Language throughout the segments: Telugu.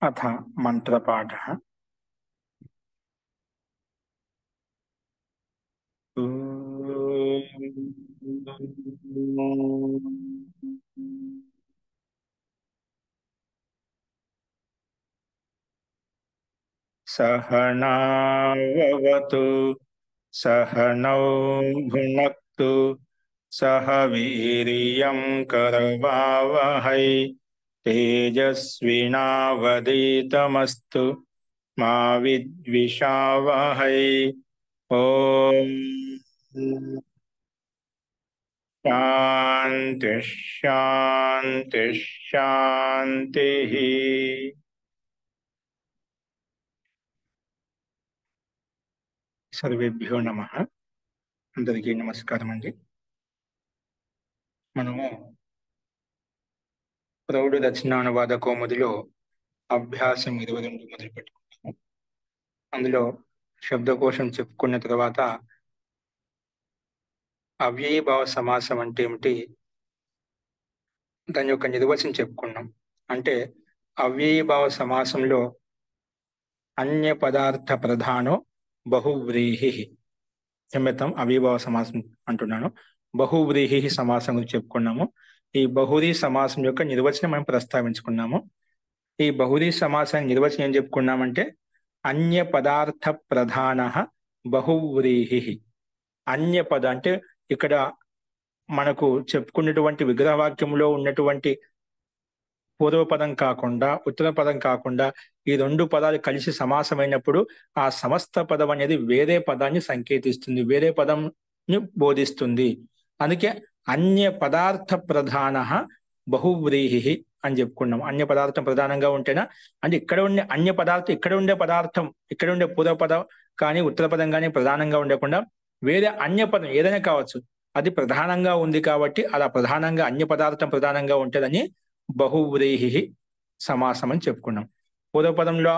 अथ मन्त्रपाठः। सहनाववतु सहनौ भुनक्तु सह वीर्यं करवावहै तेजस्विनावधीतमस्तु मा विद्विषावहै। ओम शांति शांति शांति। సర్వేభ్యో నమః. అందరికీ నమస్కారం అండి. మనము ప్రౌఢ దక్షిణానువాద కౌముదిలో అభ్యాసం 22 మొదలు పెట్టుకున్నాము. అందులో శబ్దకోశం చెప్పుకున్న తర్వాత అవ్యయీభావ సమాసం అంటే ఏమిటి, దాని యొక్క నిర్వచనం చెప్పుకున్నాం. అంటే అవ్యయీభావ సమాసంలో అన్య పదార్థ ప్రధానో బహువ్రీహి, క్షమ్యతాం అవ్యయీభావ సమాసం అంటున్నాను, బహువ్రీహి సమాసం గురించి చెప్పుకున్నాము. ఈ బహువ్రీహి సమాసం యొక్క నిర్వచనం మనం ప్రస్తావించుకున్నాము. ఈ బహువ్రీహి సమాసానికి నిర్వచనం ఏం చెప్పుకున్నామంటే అన్య పదార్థ ప్రధాన బహువ్రీహి. అన్య పద అంటే ఇక్కడ మనకు చెప్పుకున్నటువంటి విగ్రహవాక్యంలో ఉన్నటువంటి పూర్వపదం కాకుండా ఉత్తర పదం కాకుండా ఈ రెండు పదాలు కలిసి సమాసమైనప్పుడు ఆ సమస్త పదం అనేది వేరే పదాన్ని సంకేతిస్తుంది, వేరే పదంని బోధిస్తుంది. అందుకే అన్య పదార్థ ప్రధాన బహువ్రీహి అని చెప్పుకున్నాం. అన్య పదార్థం ప్రధానంగా ఉంటేనా అంటే ఇక్కడ ఉండే అన్య పదార్థం, ఇక్కడ ఉండే పదార్థం, ఇక్కడ ఉండే పూర్వపదం కానీ ఉత్తర పదం కానీ ప్రధానంగా ఉండకుండా వేరే అన్య పదం ఏదైనా కావచ్చు, అది ప్రధానంగా ఉంది కాబట్టి అలా ప్రధానంగా అన్య పదార్థం ప్రధానంగా ఉంటుందని బహువ్రీహి సమాసం అని చెప్పుకున్నాం. పూర్వపదంలో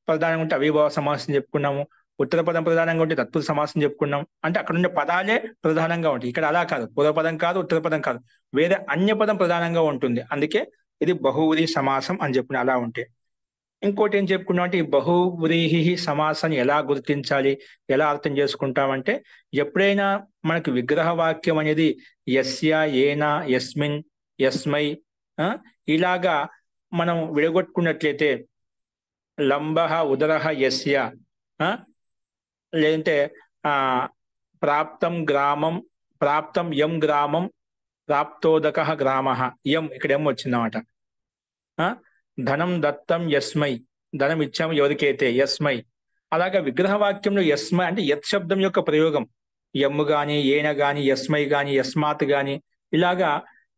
ప్రధానంగా ఉంటే అవిభావ సమాసం చెప్పుకున్నాము, ఉత్తర పదం ప్రధానంగా ఉంటే తత్పురుష సమాసం చెప్పుకున్నాం. అంటే అక్కడ ఉండే పదాలే ప్రధానంగా ఉంటాయి. ఇక్కడ అలా కాదు, పూర్వపదం కాదు, ఉత్తర పదం కాదు, వేరే అన్య పదం ప్రధానంగా ఉంటుంది. అందుకే ఇది బహువ్రీహి సమాసం అని చెప్పుకున్నాం. అలా ఉంటే ఇంకోటి ఏం చెప్పుకున్నాం అంటే ఈ బహువ్రీహి సమాసాన్ని ఎలా గుర్తించాలి, ఎలా అర్థం చేసుకుంటామంటే ఎప్పుడైనా మనకి విగ్రహ వాక్యం అనేది యస్య, ఏనా, యస్మిన్, యస్మై ఇలాగా మనం విడగొట్టుకున్నట్లయితే లంబః ఉదరః యస్య, లేదంటే ఆ ప్రాప్తం గ్రామం, ప్రాప్తం యం గ్రామం, ప్రాప్తోదకః గ్రామః, యం ఇక్కడ ఎం వచ్చిందన్నమాట. ధనం దత్తం యస్మై, ధనం ఇచ్చాము ఎవరికైతే యస్మై. అలాగా విగ్రహవాక్యంలో యస్మై అంటే యత్ శబ్దం యొక్క ప్రయోగం యమ్ము గాని, ఏన గాని, యస్మై గాని, యస్మాత్ గాని ఇలాగా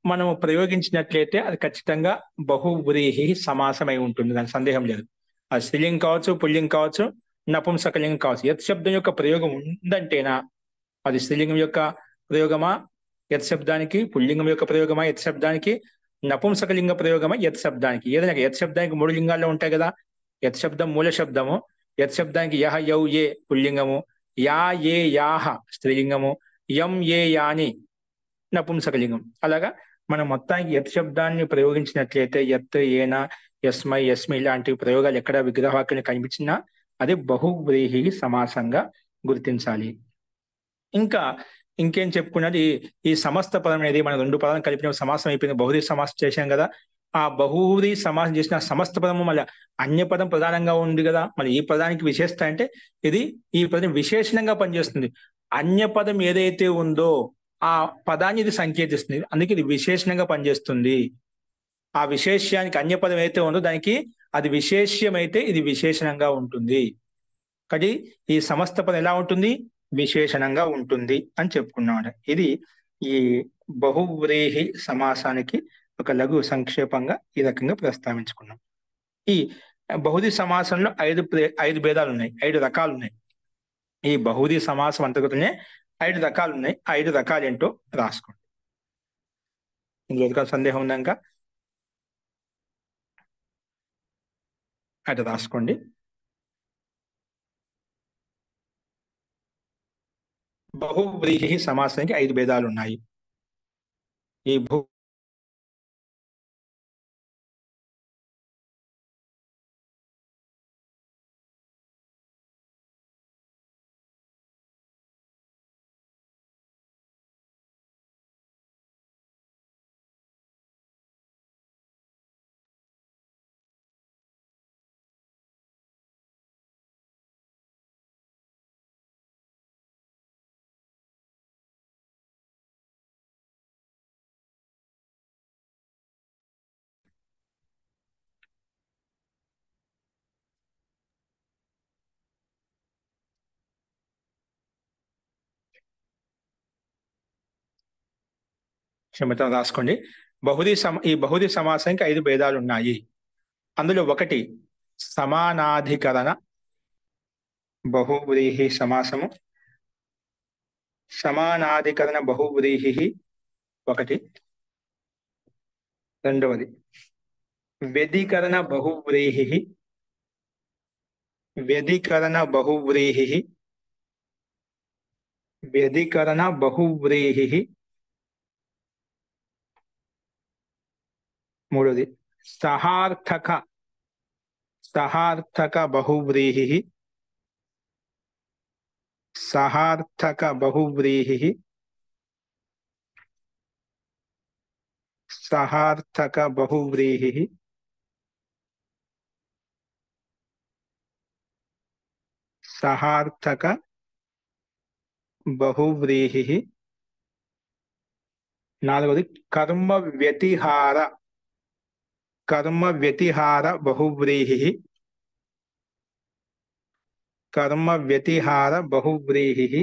మనం ప్రయోగించినట్లయితే అది ఖచ్చితంగా బహువ్రీహి సమాసమై ఉంటుంది, దాని సందేహం లేదు. అది స్త్రీలింగం కావచ్చు, పుల్లింగం కావచ్చు, నపుంసకలింగం కావచ్చు. యత్ శబ్దం యొక్క ప్రయోగం ఉందంటేనా అది స్త్రీలింగం యొక్క ప్రయోగమా యత్ శబ్దానికి, పుల్లింగం యొక్క ప్రయోగమా యత్ శబ్దానికి, నపుంసకలింగ ప్రయోగమా యత్ శబ్దానికి. ఏదైనా యత్ శబ్దానికి 3 లింగాల్లో ఉంటాయి కదా. యత్ శబ్దం మూల శబ్దము, యత్ శబ్దానికి యహ యౌ ఏ పుల్లింగము, యా ఏ యాహ స్త్రీలింగము, యం ఏ యాని నపుంసకలింగం. అలాగా మనం మొత్తానికి యత్ శబ్దాన్ని ప్రయోగించినట్లయితే యత్, ఏన, యస్మై, యస్మి ఇలాంటి ప్రయోగాలు ఎక్కడ విగ్రహవాక్యాలు కనిపించినా అది బహువ్రీహి సమాసంగా గుర్తించాలి. ఇంకా ఇంకేం చెప్పుకున్నది ఈ సమస్త పదం అనేది మన రెండు పదాలను కలిపిన సమాసం అయిపోయింది, బహువ్రీహి సమాసం చేశాం కదా. ఆ బహువ్రీహి సమాసం చేసిన సమస్త పదము మళ్ళీ అన్య పదం ప్రధానంగా ఉంది కదా. మళ్ళీ ఈ పదానికి విశేషత అంటే ఇది ఈ పదం విశేషణంగా పనిచేస్తుంది. అన్య పదం ఏదైతే ఉందో ఆ పదాన్ని ఇది సంకేతిస్తుంది, అందుకే ఇది విశేషణంగా పనిచేస్తుంది. ఆ విశేష్యానికి అన్య పదం ఏదైతే ఉందో దానికి అది విశేష్యమైతే ఇది విశేషణంగా ఉంటుంది. కానీ ఈ సమస్త పదం ఎలా ఉంటుంది, విశేషణంగా ఉంటుంది అని చెప్పుకున్నాడు. ఇది ఈ బహువ్రీహి సమాసానికి ఒక లఘు సంక్షేపంగా ఈ రకంగా ప్రస్తావించుకున్నాం. ఈ బహువ్రీహి సమాసంలో ఐదు భేదాలు ఉన్నాయి, 5 రకాలు ఉన్నాయి. ఈ బహువ్రీహి సమాసం అంతర్గతనే 5 రకాలు ఉన్నాయి. 5 రకాలు ఏంటో రాసుకోండి. ఇందులో సందేహం ఉందాక అది రాసుకోండి. బహువ్రీహి సమాసానికి 5 భేదాలు ఉన్నాయి. ఈ క్షమితం రాసుకోండి. ఈ బహుది సమాసానికి 5 భేదాలు ఉన్నాయి. అందులో ఒకటి సమానాధికరణ బహువ్రీహి సమాసము. సమానాధికరణ బహువ్రీహి ఒకటి. రెండవది వ్యధికరణ బహువ్రీహి. వ్యధికరణ బహువ్రీహి. వ్యధికరణ బహువ్రీహి. మూడవది సహార్థక బహువ్రీహి. సహార్థక బహువ్రీహి. సహార్థక బహువ్రీహి. సహార్థక బహువ్రీహి. నాలుగవది కర్మ వ్యతిహార బహువ్రీహి. కర్మ వ్యతిహార బహువ్రీహి.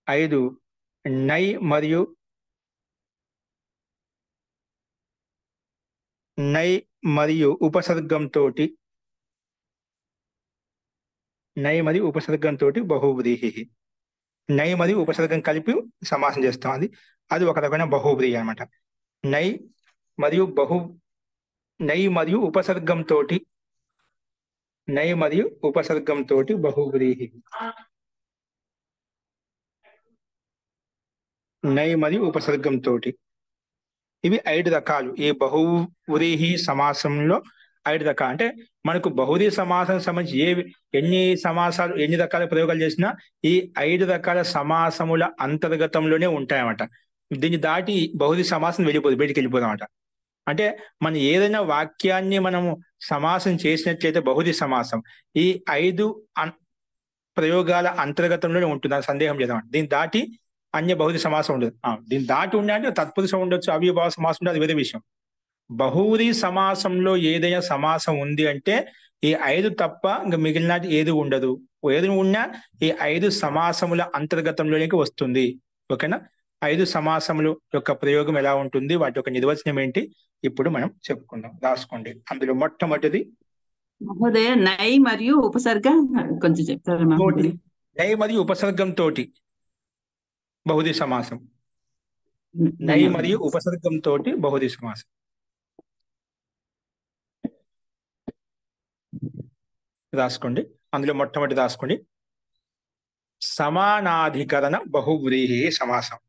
5 నై మరియు ఉపసర్గంతో బహువ్రీహి. నై మరియు ఉపసర్గం కలిపి సమాసం చేస్తాం. అది ఒక రకమైన బహువ్రీహి అనమాట. నై మరియు ఉపసర్గంతో బహువ్రీహి. నై మరియు ఉపసర్గంతో. ఇవి 5 రకాలు. ఈ బహువ్రీహి సమాసంలో 5 రకాలు. అంటే మనకు బహువ్రీహి సమాసం సంబంధించి ఎన్ని రకాల ప్రయోగాలు చేసినా ఈ 5 రకాల సమాసముల అంతర్గతంలోనే ఉంటాయన్నమాట. దీన్ని దాటి బహువ్రీహి సమాసం బయటికి వెళ్ళిపోదన్నమాట. అంటే మనం ఏదైనా వాక్యాన్ని మనము సమాసం చేసినట్లయితే బహువ్రీహి సమాసం ఈ 5 ప్రయోగాల అంతర్గతంలోనే ఉంటుంది. దాని సందేహం లేదన్నమాట. దీన్ని దాటి అన్య బహువ్రీహి సమాసం ఉండదు. దీన్ని దాటి ఉండే అంటే తత్పురుషం ఉండొచ్చు, అవ్యయభావ సమాసం ఉండదు, అది వేరే విషయం. బహువ్రీహి సమాసంలో ఏదైనా సమాసం ఉంది అంటే ఈ 5 తప్ప ఇంకా మిగిలిన ఏది ఉండదు. ఏది ఉన్నా ఈ 5 సమాసముల అంతర్గతంలోనికి వస్తుంది. ఓకేనా? 5 సమాసములు యొక్క ప్రయోగం ఎలా ఉంటుంది, వాటి యొక్క నిర్వచనం ఏంటి ఇప్పుడు మనం చెప్పుకుందాం. రాసుకోండి. అందులో మొట్టమొదటిది మహోదయ నై మరియు ఉపసర్గ కొంచెం చెప్తారా మహోదయ? నై మరియు ఉపసర్గం తోటి బహువ్రీహి సమాసం. నై మరియు ఉపసర్గం తోటి బహువ్రీహి సమాసం. రాసుకోండి. అందులో మొట్టమొదటి రాసుకోండి. సమానాధికరణ బహువ్రీహి సమాసం.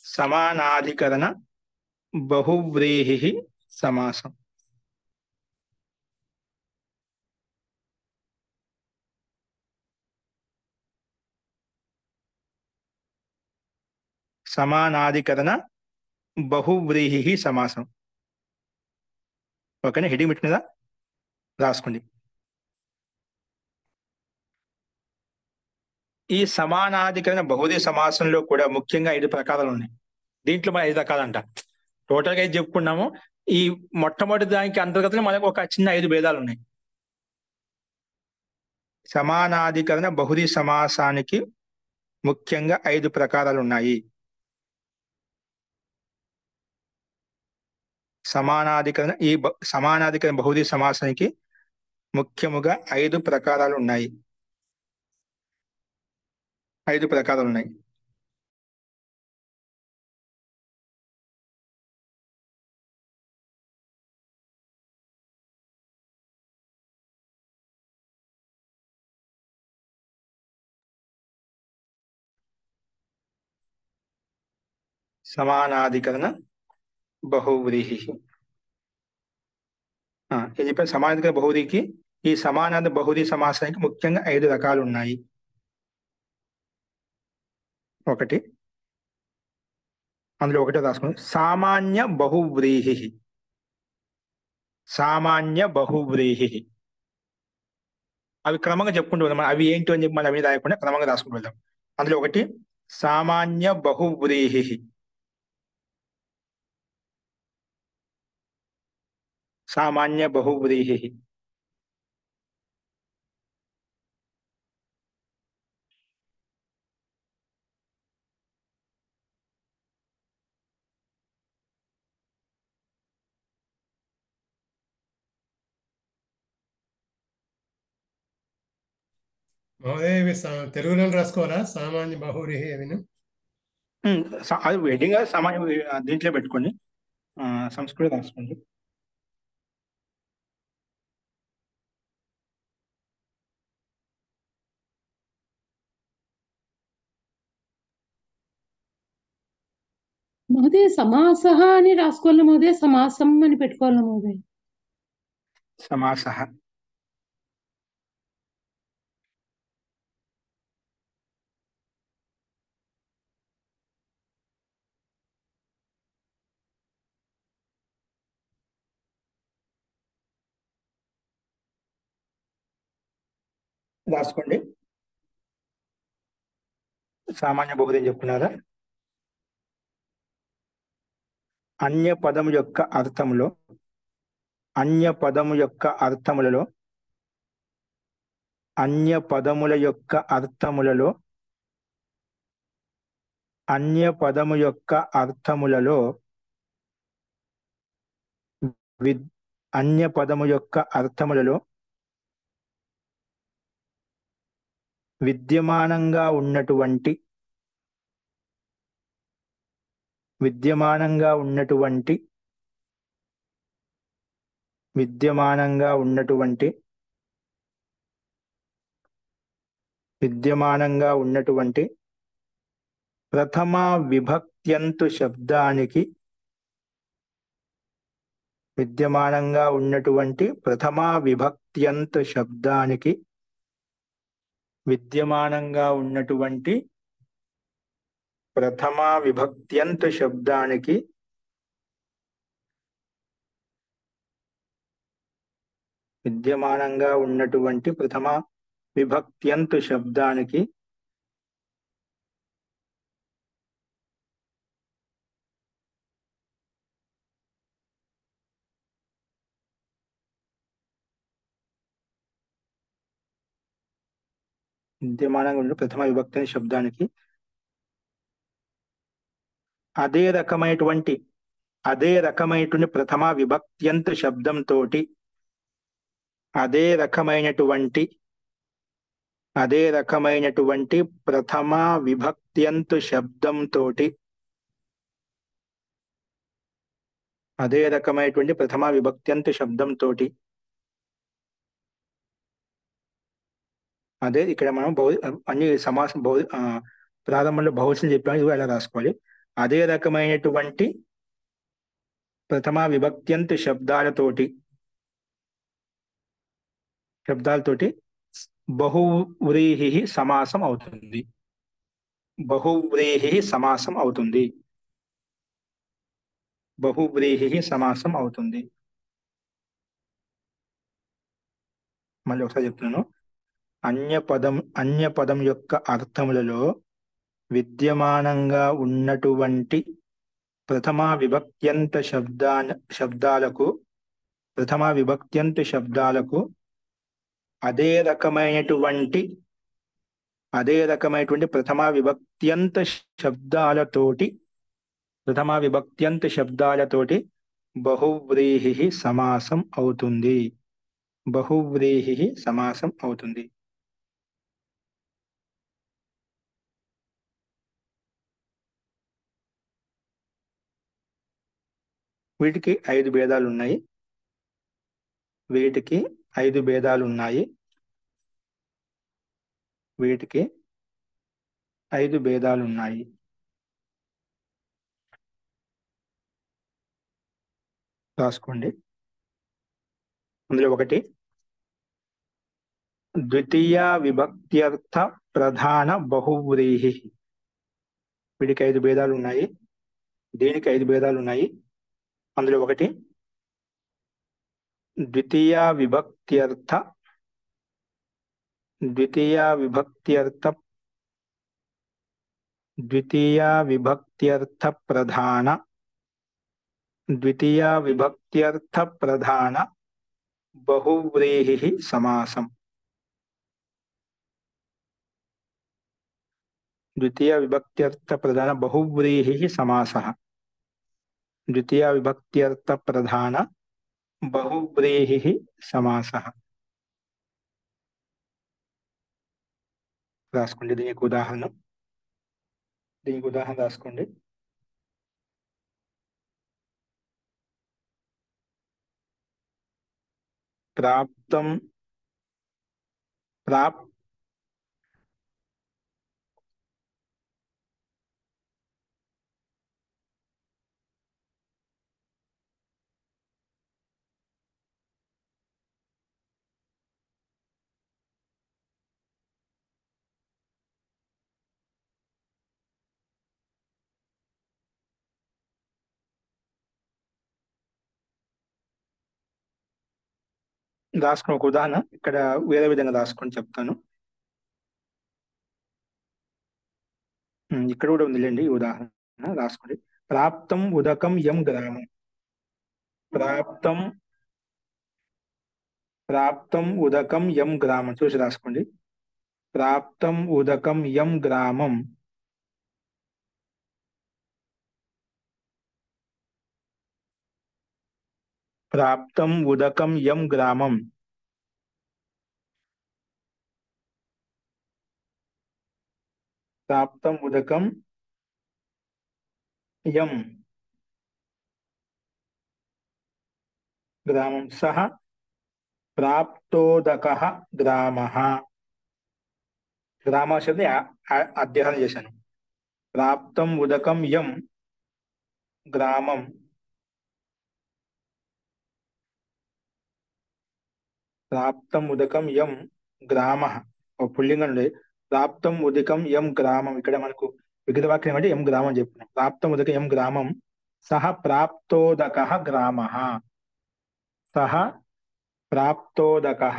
సమానాధికరణ బహువ్రీహి సమాసం. సమానాధికరణ బహువ్రీహి సమాసం. ఓకేనా? హెడింగ్ పెట్టినదా? రాసుకోండి. ఈ సమానాధికరణ బహువ్రీహి సమాసంలో కూడా ముఖ్యంగా 5 ప్రకారాలు ఉన్నాయి. దీంట్లో మనం 5 రకాలంట. టోటల్గా అయితే చెప్పుకున్నాము. ఈ మొట్టమొదటి దానికి అంతర్గతంగా మనకు ఒక చిన్న 5 భేదాలు ఉన్నాయి. సమానాధికరణ బహువ్రీహి సమాసానికి ముఖ్యంగా 5 ప్రకారాలు ఉన్నాయి. సమానాధికరణ బహువ్రీహి సమాసానికి ముఖ్యముగా 5 ప్రకారాలు ఉన్నాయి. 5 ప్రకారాలు ఉన్నాయి. సమానాధికరణ బహువ్రీహి. ఇది చెప్పారు. సమానాధికరణ బహువ్రీహికి ఈ సమానాధికరణ బహువ్రీహి సమాసానికి ముఖ్యంగా 5 రకాలు ఉన్నాయి. అందులో ఒకటే రాసుకుని సామాన్య బహువ్రీహి. సామాన్య బహువ్రీహి అవి క్రమంగా చెప్పుకుంటూ వెళ్దాం. అవి ఏంటి అని చెప్పి మనం అవి రాయకుండా క్రమంగా రాసుకుంటూ వెళ్దాం. అందులో ఒకటి సామాన్య బహువ్రీహి. సామాన్య బహువ్రీహి. మహోదయ ఇవి తెలుగులో రాసుకోవాలా? సామాన్య బహువ్రీహి అవిను. అది వెడ్డింగ్ సమాజం దీంట్లో పెట్టుకోండి. సంస్కృతం రాసుకోండి. మహోదయ సమాసః అని రాసుకోవాలి మహోదయ, సమాసం అని పెట్టుకోవాలి మహోదయ. సమాసః. రాసుకోండి. సామాన్య బహుదేయం చెప్పుకున్నారా? అన్య పదము యొక్క అర్థములో అన్య పదము యొక్క అర్థములలో అన్య పదముల యొక్క అర్థములలో అన్య పదము యొక్క అర్థములలో అన్య పదము యొక్క అర్థములలో విద్యమానంగా ఉన్నటువంటి విద్యమానంగా ఉన్నటువంటి విద్యమానంగా ఉన్నటువంటి విద్యమానంగా ఉన్నటువంటి ప్రథమ విభక్త్యంతు శబ్దానికి విద్యమానంగా ఉన్నటువంటి ప్రథమ విభక్త్యంతు శబ్దానికి విద్యమానంగా ఉన్నటువంటి ప్రథమ విభక్త్యంతు శబ్దానికి విద్యమానంగా ఉన్నటువంటి ప్రథమ విభక్త్యంతు శబ్దానికి విద్యమానంగా ఉన్న ప్రథమ విభక్తి శబ్దానికి అదే రకమైనటువంటి ప్రథమ విభక్త్యంతు శబ్దంతో అదే రకమైనటువంటి ప్రథమ విభక్త్యంతు శబ్దంతో అదే రకమైనటువంటి ప్రథమ విభక్త్యంతు శబ్దంతో అదే ఇక్కడ మనం అన్ని సమాసం ప్రారంభంలో బహువచనం చెప్పాము, ఇవి ఎలా రాసుకోవాలి. అదే రకమైనటువంటి ప్రథమ విభక్త్యంతు శబ్దాలతోటి బహువ్రీహి సమాసం అవుతుంది. బహువ్రీహి సమాసం అవుతుంది. బహువ్రీహి సమాసం అవుతుంది. మళ్ళీ ఒకసారి చెప్తున్నాను. అన్య పదం యొక్క అర్థములలో విద్యమానంగా ఉన్నటువంటి ప్రథమ విభక్త్యంత శబ్దాలకు అదే రకమైనటువంటి ప్రథమ విభక్త్యంత శబ్దాలతోటి బహువ్రీహి సమాసం అవుతుంది. బహువ్రీహి సమాసం అవుతుంది. వీటికి 5 భేదాలు ఉన్నాయి. వీటికి 5 భేదాలు ఉన్నాయి. రాసుకోండి. అందులో ఒకటి ద్వితీయ విభక్త్యర్థ ప్రధాన బహువ్రీహి. వీటికి 5 భేదాలు ఉన్నాయి. దీనికి 5 భేదాలు ఉన్నాయి. అందులో ఒకటి ద్వితీయ విభక్త్యర్థ ప్రధాన బహువ్రీహి సమాసం. ద్వితీయ విభక్త్యర్థ ప్రధాన బహువ్రీహి సమాసః. ద్వితీయ విభక్త్యర్థ ప్రధాన బహువ్రీహి సమాసః. రాసుకోండి. దీనికి ఉదాహరణ రాసుకోండి. ప్రాప్తం ప్రాప్ రాసుకుని ఒక ఉదాహరణ ఇక్కడ వేరే విధంగా రాసుకొని చెప్తాను. ఇక్కడ కూడా ఉందిలేండి ఈ ఉదాహరణ రాసుకోండి. ప్రాప్తం ఉదకం యం గ్రామం. ప్రాప్తం ఉదకం యం గ్రామం చూసి రాసుకోండి. ప్రాప్తం ఉదకం యం గ్రామం. ప్రాప్తం ఉదకం యం గ్రామం. ప్రాప్తం ఉదకం యం గ్రామం. సహ ప్రాప్తోదకః గ్రామః. గ్రామ శబ్దం అధ్యయనం చేశాను. ప్రాప్తం ఉదకం యం గ్రామం. ప్రాప్తం ఉదకం యం గ్రామః. ఒక పుల్లింగం నుండి ప్రాప్తం ఉదకం యం గ్రామం. ఇక్కడ మనకు విగ్రహవాక్యం అంటే యం గ్రామం చెప్పుకున్నాం. ప్రాప్తం ఉదకం యం గ్రామం. సహ ప్రాప్తోదకః గ్రామః. సహ ప్రాప్తోదకః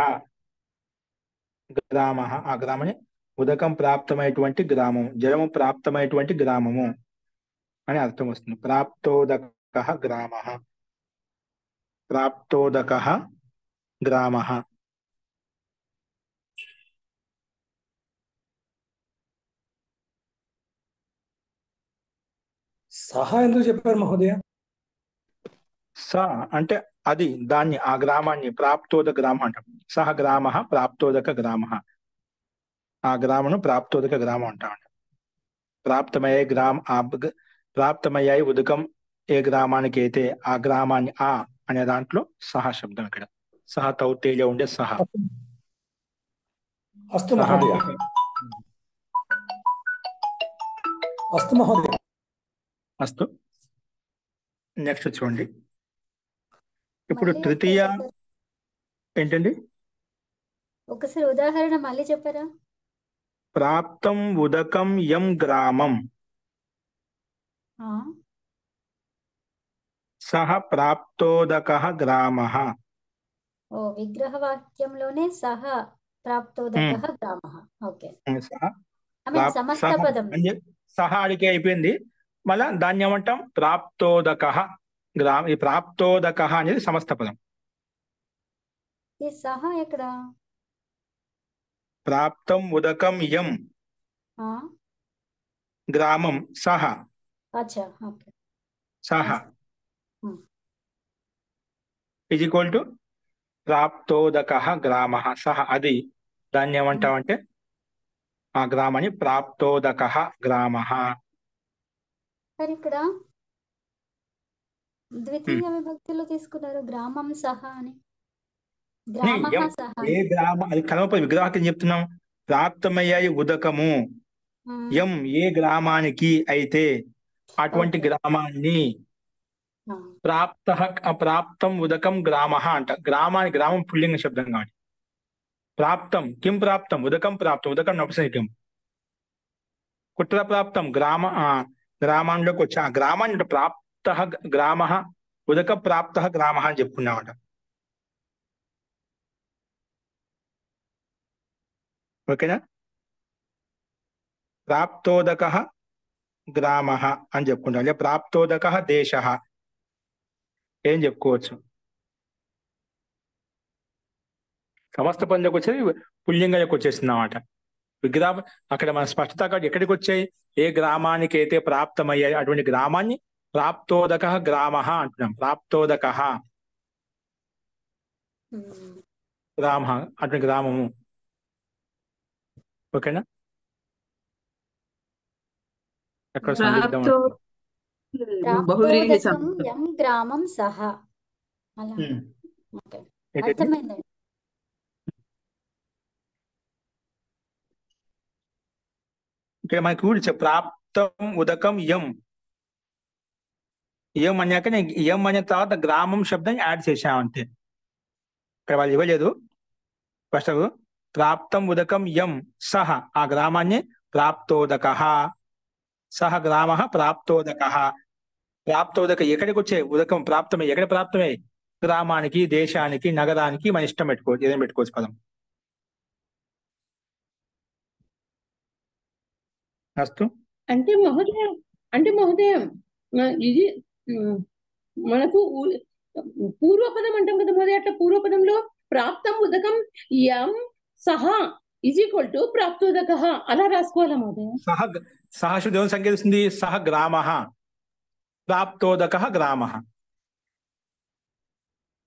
గ్రామః. ఆ గ్రామని ఉదకం ప్రాప్తమైనటువంటి గ్రామం, జలము ప్రాప్తమైనటువంటి గ్రామము అని అర్థం వస్తుంది. ప్రాప్తోదకః గ్రామః. ప్రాప్తోదకః గ్రామః. సహా ఎందుకు చెప్పారు మహోదయ? స అంటే అది, దాన్ని, ఆ గ్రామాన్ని ప్రాప్తోదక గ్రామం అంటాం. సహ గ్రామః ప్రాప్తోదక గ్రామః. ఆ గ్రామను ప్రాప్తోదక గ్రామం అంటామంట. ప్రాప్తమయ్యే ప్రాప్తమయ్యాయి ఉదకం ఏ గ్రామానికి అయితే ఆ గ్రామాన్ని ఆ అనే దాంట్లో సహ శబ్దం. ఇక్కడ సహ తౌతేజ ఉండే సహ. అస్తు మహోదయ. అస్తు మహోదయ. అస్తు. నెక్స్ట్ చూడండి. ఇప్పుడు తృతీయ ఏంటండి? ఒకసారి ఉదాహరణ మళ్ళీ చెప్పారా? ప్రాప్తం ఉదకం యం గ్రామం. సహ ప్రాప్తోదకః గ్రామః. ఓ విగ్రహ వాక్యంలోనే సహ ప్రాప్తోదకః గ్రామః. ఓకే. సమస్త పదం సహ అడిగి అయిపోయింది. మళ్ళా దాన్ని ఏమంటాం? ప్రాప్తోదకః గ్రామ. ఈ ప్రాప్తోదకః అనేది సమస్త పదం. ఈ సహ ఎక్కడ? ప్రాప్తం ఉదకం యం గ్రామం. సహ. అచ్చా, ఓకే. సహ ఈజ్ ఈక్వల్ టు ప్రాప్తోదకః గ్రామః. సహ అది, దాన్ని ఏమంటామంటే ఆ గ్రామాన్ని ప్రాప్తోదకః గ్రామః. మరి ఇక్కడ ద్వితీయ విభక్తిలో తీసుకున్నారు గ్రామం సహ అని. గ్రామః సహ. ఏ గ్రామ, అది కలవపై విగ్రహాన్ని చెప్తున్నాం. ప్రాప్తమయ్యాయి ఉదకము యం ఏ గ్రామానికి అయితే అటువంటి గ్రామాన్ని ప్రాప్తం ఉదకం గ్రామః అంట. గ్రామం పుల్లింగ శబ్దం కాదు. ప్రాప్తం కిం ప్రాప్తం? ఉదకం ప్రాప్తం. ఉదకం నపుంసకలింగం. కుట్ర ప్రాప్తం? గ్రామంలోకి వచ్చి ఆ గ్రామాన్ని ప్రాప్త గ్రామః ఉదక ప్రాప్త గ్రామః అని చెప్పుకున్నామట. ఓకేనా? ప్రాప్తోదకః గ్రామః అని చెప్పుకుంటాం. లేదా ప్రాప్తోదకః దేశః ఏం చెప్పుకోవచ్చు. సమస్త పనులకు వచ్చేది పుల్లింగంలోకి వచ్చేసింది అన్నమాట. విగ్రహం అక్కడ మన స్పష్టత ఎక్కడికి వచ్చాయి? ఏ గ్రామానికి అయితే ప్రాప్తమయ్యాయి అటువంటి గ్రామాన్ని ప్రాప్తోదకః గ్రామః అంటున్నాం. ప్రాప్తోదకః గ్రామః అటువంటి గ్రామము. ఓకేనా? ఎక్కడ సందిగ్ధం ప్రాప్తో బహువ్రీహి ప్రాప్తోదకం యం గ్రామం సహ. అలా ఓకే, ఏంటండి? అర్థమైందండి. ఇక్కడ మనకు ప్రాప్తం ఉదకం యం యం అన్నాక నేను యం అనే తర్వాత గ్రామం శబ్దం యాడ్ చేశాను అంతే. ఇక్కడ వాళ్ళు ఇవ్వలేదు. ఫస్ట్ ప్రాప్తం ఉదకం యం సహ, ఆ గ్రామాన్ని ప్రాప్తోదక, సహ గ్రామ ప్రాప్తోదక. ప్రాప్తోదక ఎక్కడికి వచ్చే ఉదకం ప్రాప్తమే, ఎక్కడ ప్రాప్తమే? గ్రామానికి, దేశానికి, నగరానికి మన ఇష్టం పెట్టుకోవచ్చు, ఏదైనా పెట్టుకోవచ్చు పదం. అస్తు. అంటే మహోదయ ఇది మనకు పూర్వపదం అంటాం కదా మహోదయ, అట్లా పూర్వపదంలో ప్రాప్తం ఉదకం యం సహా ఈజ్ ఈక్వల్ టు ప్రాప్తోదక అలా రాసుకోవాలా మహోదయ? సహ శుద్ధి ఏమని సంకేతిస్తుంది? సహ గ్రామ, ప్రాప్తోదక గ్రామ.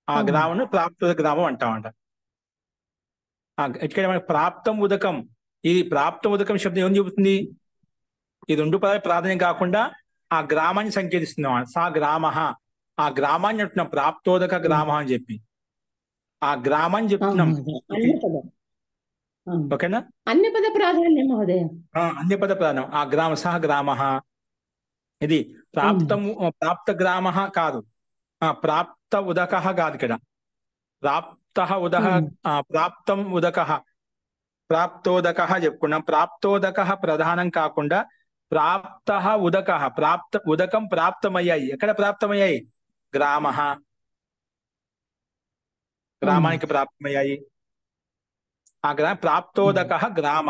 ఆ గ్రామను ప్రాప్తోదక గ్రామం అంటామంట. ఇక్కడ మనకి ప్రాప్తం ఉదకం, ఇది ప్రాప్తం ఉదకం శబ్దం ఏమని చెబుతుంది? ఈ రెండు పదాలు ప్రాధాన్యం కాకుండా ఆ గ్రామాన్ని సంకేతిస్తున్నాం. సా గ్రామ, ఆ గ్రామాన్ని అంటున్నాం ప్రాప్తోదక గ్రామ అని చెప్పి, ఆ గ్రామాన్ని చెప్తున్నాం. ఓకేనా? అన్యపద ప్రాధాన్యం మహోదయ. అన్యపద ప్రాధాన్యం. ఆ గ్రామ సహ గ్రామ, ఇది ప్రాప్తము ప్రాప్త గ్రామ కాదు, ప్రాప్త ఉదక కాదు. ఇక్కడ ప్రాప్త ఉదక, ప్రాప్తం ఉదక, ప్రాప్తోదక చెప్పుకున్నాం. ప్రాప్తోదక ప్రధానం కాకుండా ప్రాప్త ఉదక, ప్రాప్త ఉదకం ప్రాప్తమయ్యాయి. ఎక్కడ ప్రాప్తమయ్యాయి? గ్రామ, గ్రామానికి ప్రాప్తమయ్యాయి. ఆ గ్రామ ప్రాప్తోదక గ్రామ,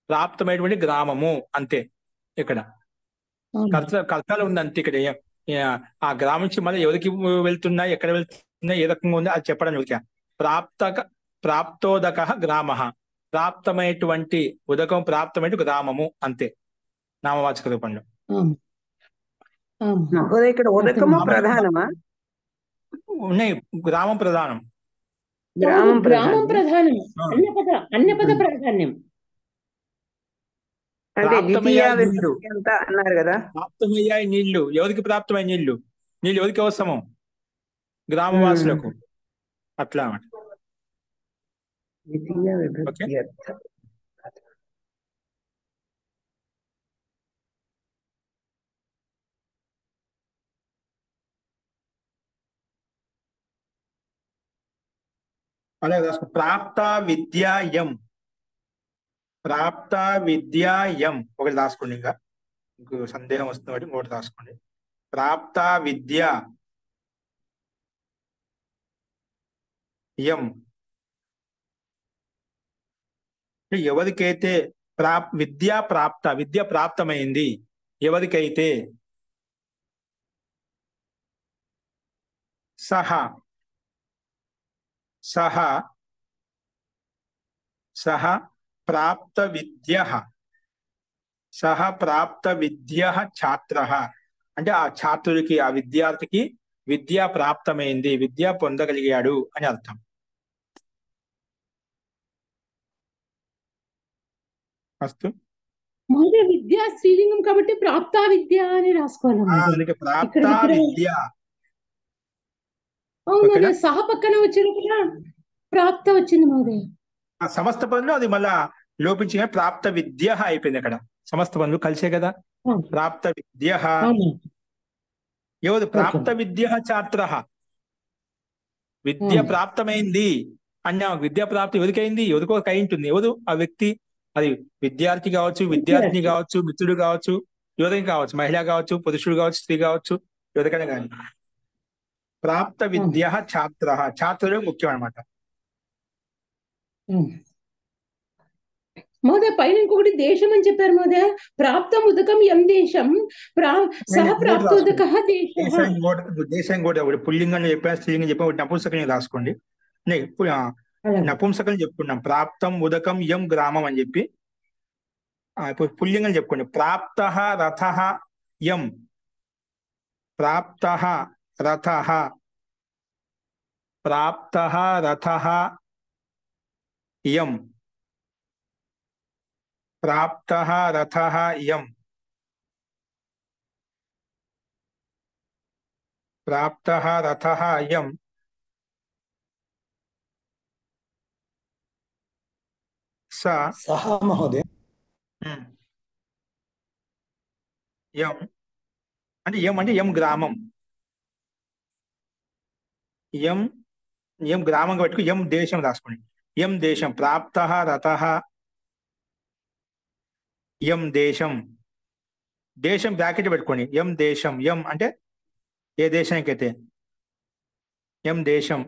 ప్రాప్తమైనటువంటి గ్రామము అంతే. ఇక్కడ కర్తలు ఉంది అంతే. ఇక్కడ ఆ గ్రామం నుంచి మళ్ళీ ఎవరికి వెళ్తున్నాయి, ఎక్కడ వెళ్తున్నాయి, ఏ రకంగా ఉంది అది చెప్పడం చూసా. ప్రాప్తోదక గ్రామ, ప్రాప్తమైనటువంటి ఉదకం, ప్రాప్తమైన గ్రామము అంతే, నామవాచక రూపంలో. ఇక్కడ ఉదకము ప్రధానమా? ఉన్నాయి, గ్రామం ప్రధానం. గ్రామం ప్రధానం, అన్యపద ప్రాధాన్యం. అంటే ద్వితీయ విభక్తి ఎంత అన్నారు కదా? ప్రాప్తమయ్యాయి నీళ్లు, ఎవరికి ప్రాప్తమైన నీళ్లు? నీళ్ళు ఎవరికి అవసరము? గ్రామవాసులకు. అట్లా అన్నమాట. ద్వితీయ విభక్తి అలాగే రాసుకో. ప్రాప్త విద్యాయం, ప్రాప్త విద్యాయం ఒకటి రాసుకోండి. ఇంకా మీకు సందేహం వస్తుంది కాబట్టి ఇంకోటి రాసుకోండి. ప్రాప్త విద్య యం, ఎవరికైతే విద్య ప్రాప్తమైంది, ఎవరికైతే సహ ప్రాప్త విద్య ఛాత్ర, అంటే ఆ ఛాత్రుడికి, ఆ విద్యార్థికి విద్య ప్రాప్తమైంది, విద్య పొందగలిగాడు అని అర్థం. అస్తు. మహోదయ విద్య స్త్రీలింగం కాబట్టి ప్రాప్త విద్య అని రాసుకోవాలి. ప్రాప్త విద్య అవును, సహ పక్కన వచ్చినప్పుడు ప్రాప్త వచ్చింది మహోదయ. సమస్త పనులు అది మళ్ళా లోపించి ప్రాప్త విద్య అయిపోయింది. అక్కడ సమస్త పనులు కలిసే కదా. ప్రాప్త విద్య, ఎవరు? ప్రాప్త విద్య ఛాత్ర, విద్య ప్రాప్తమైంది అన్న. విద్యా ప్రాప్తి ఎవరికైంది? ఎవరికో అయి ఉంటుంది. ఎవరు ఆ వ్యక్తి? అది విద్యార్థి కావచ్చు, విద్యార్థిని కావచ్చు, మిత్రుడు కావచ్చు, యువతని కావచ్చు, మహిళ కావచ్చు, పురుషుడు కావచ్చు, స్త్రీ కావచ్చు, ఎవరికైనా కానీ. ప్రాప్త విద్య ఛాత్ర, ఛాత్రుడు ముఖ్యం అనమాట. మహోదయ పైన ఇంకొకటి దేశం అని చెప్పారు మహోదయ. ప్రాప్తం ఉదకం యం దేశం, సహ ప్రాప్తోదక దేశం కూడా ఒకటి పుల్లింగం చెప్పాను, స్త్రీలింగం చెప్పాను, ఒకటి నపుంసకం రాసుకోండి. నపుంసకం చెప్పుకున్నాం. ప్రాప్తం ఉదకం యం గ్రామం అని చెప్పి ఇప్పుడు పుల్లింగం చెప్పుకోండి. ప్రాప్త రథ యం, ప్రాప్త రథ, ప్రాప్త రథ యం, ప్రాప్త రథ యం. ప్రాప్తః రథః యం స सः महोदय యం అంటే ఎం గ్రామం, ఎం గ్రామంగా పెట్టుకు ఎం దేశం రాసుకోండి. ఎం దేశం ప్రాప్తః రథః ఎం దేశం, దేశం బ్రాకెట్ పెట్టుకోండి. ఎం దేశం, ఎం అంటే ఏ దేశానికైతే, ఎం దేశం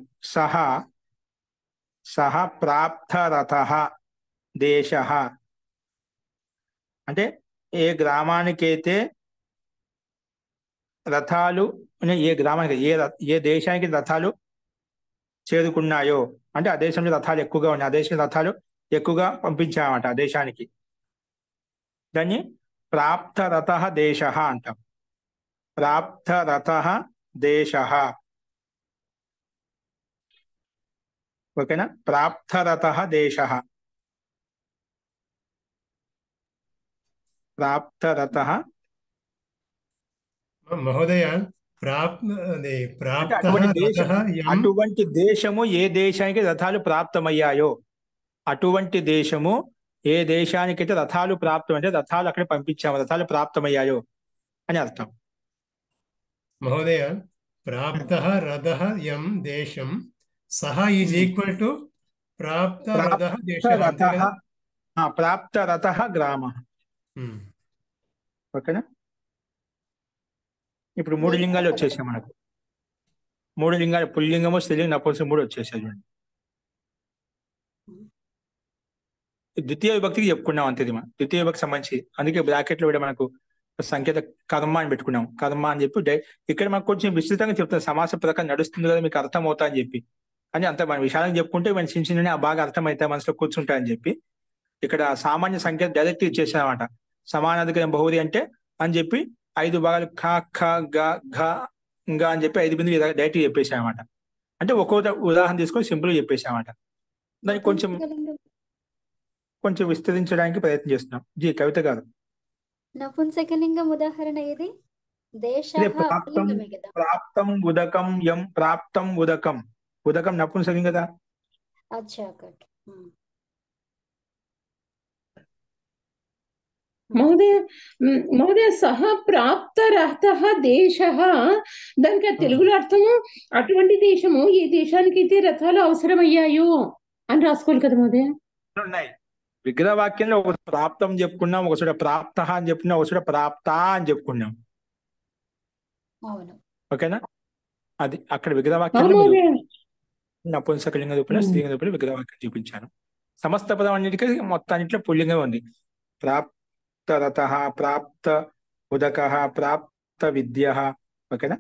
సహ ప్రాప్తరథః దేశః అంటే ఏ గ్రామానికైతే రథాలు, ఏ గ్రామానికి ఏ దేశానికి రథాలు చేరుకున్నాయో అంటే ఆ దేశంలో రథాలు ఎక్కువగా ఉన్నాయి, ఆ దేశంలో రథాలు ఎక్కువగా పంపించామట ఆ దేశానికి. దాన్ని ప్రాప్తరథః దేశః అంటాం. ప్రాప్తరథః దేశః, ఓకేనా? ప్రాప్తరథః దేశః, ప్రాప్తరథః మహోదయ అంటే ప్రాప్తః రథః అటువంటి దేశము ఏ దేశానికి రథాలు ప్రాప్తమయ్యాయో, అటువంటి దేశము ఏ దేశానికైతే రథాలు ప్రాప్తం అంటే రథాలు అక్కడ పంపించాము, రథాలు ప్రాప్తమయ్యాయో అని అర్థం. మహోదయ ప్రాప్తః రథః యం దేశం సహ ఈజ్ ఈక్వల్ టు ప్రాప్త రథః దేశః అంతే కదా? ప్రాప్తరథః గ్రామః, ఓకేనా? ఇప్పుడు 3 లింగాలు వచ్చేసాయి మనకు. 3 లింగాలు పుల్లింగము, స్త్రీలింగం, నపుంసకం 3 వచ్చేసాయి చూడండి. ద్వితీయ విభక్తికి చెప్పుకున్నాం అంతేది మనం, ద్వితీయ విభక్తి సంబంధించి. అందుకే బ్రాకెట్ లో కూడా మనకు సంకేత కర్మ అని పెట్టుకున్నాం. కర్మ అని చెప్పి ఇక్కడ మనకు కొంచెం విస్తృతంగా చెప్తాం, సమాస ప్రకారం నడుస్తుంది కదా మీకు అర్థం అవుతా అని చెప్పి. అని అంత మన విషయాలను చెప్పుకుంటే మన చిన్న చిన్న బాగా అర్థమవుతాయి, మనసులో కూర్చుంటాయని చెప్పి ఇక్కడ సామాన్య సంఖ్య డైరెక్ట్ ఇచ్చేసానమాట. సమానాధికారం బహువది అంటే అని చెప్పి 5 భాగాలు ఖ ఖ గ ఘ గ అని చెప్పి 5 బిందులు డైరెక్ట్ చెప్పేసామన్నమాట. అంటే ఒక్కొక్క ఉదాహరణ తీసుకొని సింపుల్ గా చెప్పేసామన్నమాట. దాన్ని కొంచెం విస్తరించడానికి ప్రయత్నం చేస్తున్నాం. జీ కవిత గారు, నపుంసకలింగం ఉదాహరణ ఏది? ఇదే ప్రాప్తం ఉదకం యం ప్రాప్తం ఉదకం, ఉదకం నపుంసకలింగం కదా. అచ్చా కట్. మహోదయ సహ ప్రాప్తరథః దేశః, దానికి తెలుగులో అర్థము అటువంటి దేశము ఏ దేశానికైతే రథాలు అవసరమయ్యాయో అని రాసుకోవాలి కదా మహోదయ? ఉన్నాయి విగ్రహ వాక్యంలో ఒక ప్రాప్తం చెప్పుకున్నాం, ఒక చోట ప్రాప్త అని చెప్పుకున్నాం, ఒక చోట ప్రాప్త అని చెప్పుకున్నాం, ఓకేనా? అది అక్కడ విగ్రహ వాక్యంలో నపుంసకలింగ రూపంలో, స్త్రీలింగ రూపంలో విగ్రహ వాక్యం చూపించాను. సమస్త పదం అన్నిటికీ మొత్తాన్నిట్లో పుల్లింగం ఉంది. ప్రాప్తరథః, ప్రాప్త ఉదకః, ప్రాప్త విద్యః, ఓకేనా?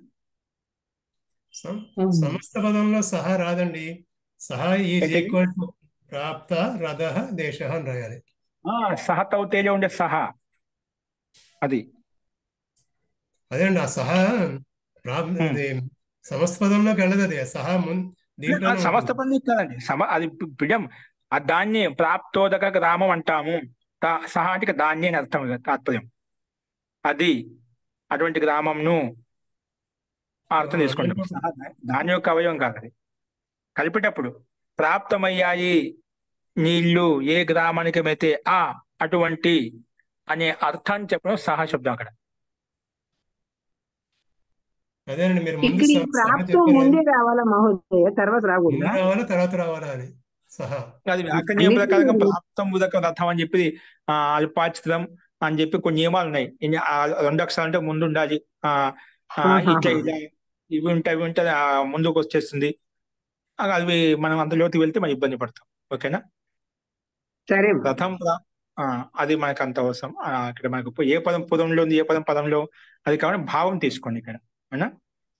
సమస్త పదంలో సహ రాదండి. సహ ఈజ్ ఈక్వల్ టు ప్రాప్త రథః దేశః అని రాయాలి. సహ తౌతేలో ఉండే సహ అది అదేండి. ఆ సహ సమస్త పదంలోకి వెళ్ళదు. అది సహ దీంట్లో సమస్త పదం కాదండి, అది బిడం. దాన్ని ప్రాప్తోదక గ్రామం అంటాము. సహ అంటే దాన్ని అని అర్థం తాత్పర్యం. అది అటువంటి గ్రామంను అర్థం చేసుకుంటాం. దాని యొక్క అవయవం కాదు అది. కలిపేటప్పుడు ప్రాప్తమయ్యాయి నీళ్లు ఏ గ్రామానికి అయితే అటువంటి అనే అర్థాన్ని చెప్పడం సహ శబ్దం అక్కడ. అదేనండి, మీరు ముందే రావాలా మహోదయ, తర్వాత రావాలా తర్వాత రావాలా అని సహ. అది వ్యాకరణీయ ప్రకారంగా ప్రాప్తం ఉదక రథం అని చెప్పి అల్పాచితం అని చెప్పి కొన్ని నియమాలు ఉన్నాయి. 2 అక్షరాలు అంటే ముందు ఉండాలి, ఇట్లా ఇవి ఉంటే ముందుకు వచ్చేస్తుంది. అవి మనం అంత లోతుకి వెళ్తే మనం ఇబ్బంది పడతాం, ఓకేనా? సరే. రథం అది మనకు అంత అవసరం. ఇక్కడ మనకు ఏ పదం పదంలో ఉంది, ఏ పదం పదంలో, అది కాబట్టి భావం తీసుకోండి ఇక్కడ, అవునా?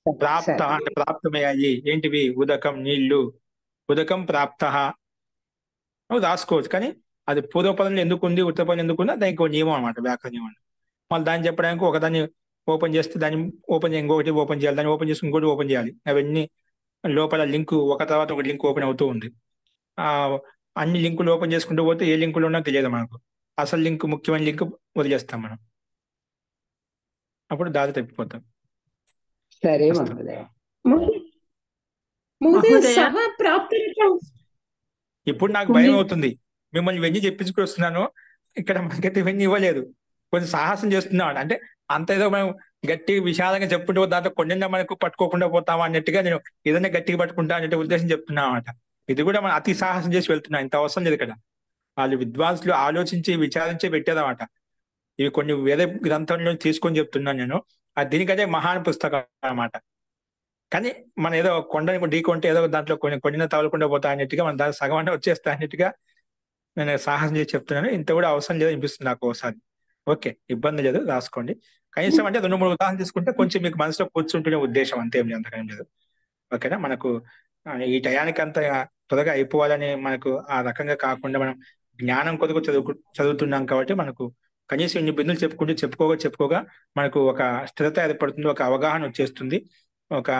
ప్రాప్త అంటే ప్రాప్తమయ్యాయి ఏంటివి? ఉదకం నీళ్లు, ఉదకం ప్రాప్త రాసుకోవచ్చు. కానీ అది పూర్వపదంలో ఎందుకు ఉంది, ఉత్తరపదంలో ఎందుకు ఉంది, దానికి ఒక నియమం అనమాట, వ్యాకరణ నియమం. మళ్ళీ దాన్ని చెప్పడానికి ఒకదాన్ని ఓపెన్ చేస్తే దాన్ని ఇంకొకటి ఓపెన్ చేయాలి, దాన్ని ఓపెన్ చేసి ఇంకోటి ఓపెన్ చేయాలి. అవన్నీ లోపల లింక్ ఒక తర్వాత ఒక లింక్ ఓపెన్ అవుతూ ఉంది. అన్ని లింకులు ఓపెన్ చేసుకుంటూ పోతే ఏ లింకులు ఉన్నా తెలియదు మనకు. అసలు లింక్, ముఖ్యమైన లింక్ వదిలేస్తాం మనం, అప్పుడు దారి తప్పిపోతాం. సరే అస్తు. మహోదయ. మహోదయ మహోదయ మహోదయ. సహ ప్రాప్తిరత ఇప్పుడు నాకు పుల్లి భయం అవుతుంది. మిమ్మల్ని ఇవన్నీ చెప్పించుకు వస్తున్నాను, ఇక్కడ మనకైతే ఇవన్నీ ఇవ్వలేదు. కొంచెం సాహసం చేస్తున్నాం అంటే అంత ఏదో మనం గట్టి విశాలంగా చెప్పుకుంటూ దాంట్లో కొన్ని మనకు పట్టుకోకుండా పోతామా అన్నట్టుగా నేను ఏదైనా గట్టిగా పట్టుకుంటా అనే ఉద్దేశం చెప్తున్నా అన్నమాట. ఇది కూడా మనం అతి సాహసం చేసి వెళ్తున్నాం, ఇంత అవసరం లేదు ఇక్కడ. వాళ్ళు విద్వాంసులు ఆలోచించి విచారించి పెట్టేదన్నమాట. ఇవి కొన్ని వేరే గ్రంథంలో తీసుకొని చెప్తున్నాను నేను. దీనికంటే మహాన్ పుస్తకం అన్నమాట. కానీ మనం ఏదో కొండని ఢీకొంటే ఏదో దాంట్లో కొన్ని తగలకుండా పోతా అన్నట్టుగా మనం దాని సగం అంటే వచ్చేస్తా అన్నట్టుగా నేను సాహసం చేసి చెప్తున్నాను. ఇంత కూడా అవసరం లేదు అనిపిస్తుంది నాకు ఒకసారి. ఓకే, ఇబ్బంది లేదు, రాసుకోండి. కనీసం అంటే 2-3 ఉదాహరణలు తీసుకుంటే కొంచెం మీకు మనసులో కూర్చుంటునే ఉద్దేశం, అంతే, అంతకం లేదు. ఓకేనా? మనకు ఈ టయానికి అంత త్వరగా అయిపోవాలని మనకు ఆ రకంగా కాకుండా మనం జ్ఞానం కొరకు చదువుతున్నాం కాబట్టి మనకు కనీసం ఇన్ని బిందులు చెప్పుకోగా మనకు ఒక స్థిరత ఏర్పడుతుంది, ఒక అవగాహన వచ్చేస్తుంది, ఒక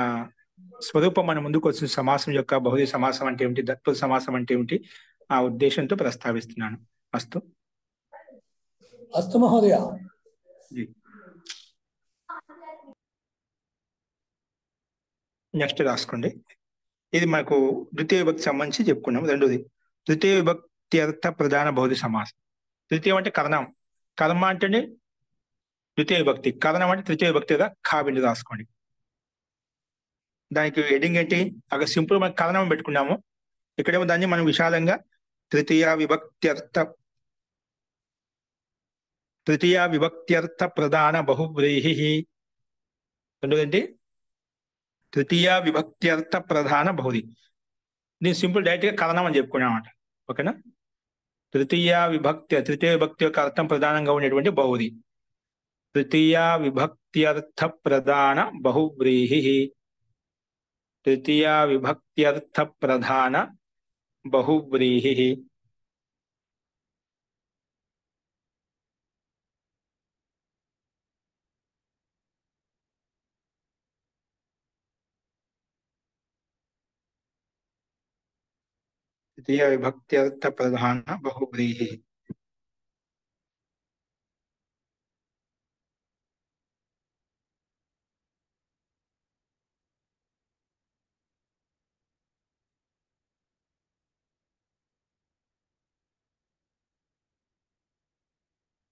స్వరూపం మన ముందుకు వచ్చిన సమాసం యొక్క బహుళ సమాసం అంటే ఏమిటి, తత్పురుష సమాసం అంటే ఏమిటి, ఆ ఉద్దేశంతో ప్రస్తావిస్తున్నాను. అస్తు. అస్తు మహోదయ. నెక్స్ట్ రాసుకోండి. ఇది మనకు ద్వితీయ విభక్తి సంబంధించి చెప్పుకున్నాం. రెండోది ద్వితీయ విభక్తి అర్థ ప్రధాన బహుళ సమాసం. తృతీయం అంటే కరణం, కర్మ అంటే ద్వితీయ విభక్తి, కరణం అంటే తృతీయ విభక్తి కదా. బిందు రాసుకోండి. దానికి హెడ్డింగ్ ఏంటి? అక్కడ సింపుల్ మనం కరణం పెట్టుకున్నాము. ఇక్కడేమో దాన్ని మనం విశాలంగా తృతీయ విభక్త్యర్థ ప్రధాన బహువ్రీహి. రెండోది ఏంటి? తృతీయ విభక్త్యర్థ ప్రధాన బహుది. దీన్ని సింపుల్ డైరెక్ట్ గా కరణం అని చెప్పుకున్నామన్నమాట. ఓకేనా? తృతీయ విభక్తి యొక్క అర్థం ప్రధానంగా ఉండేటువంటి బహుది. తృతీయ విభక్త్యర్థ ప్రధాన బహువ్రీహి. తృతీయ విభక్త్యర్థ ప్రధాన బహువ్రీహి. తృతీయ విభక్త్యర్థ ప్రధాన బహువ్రీహి.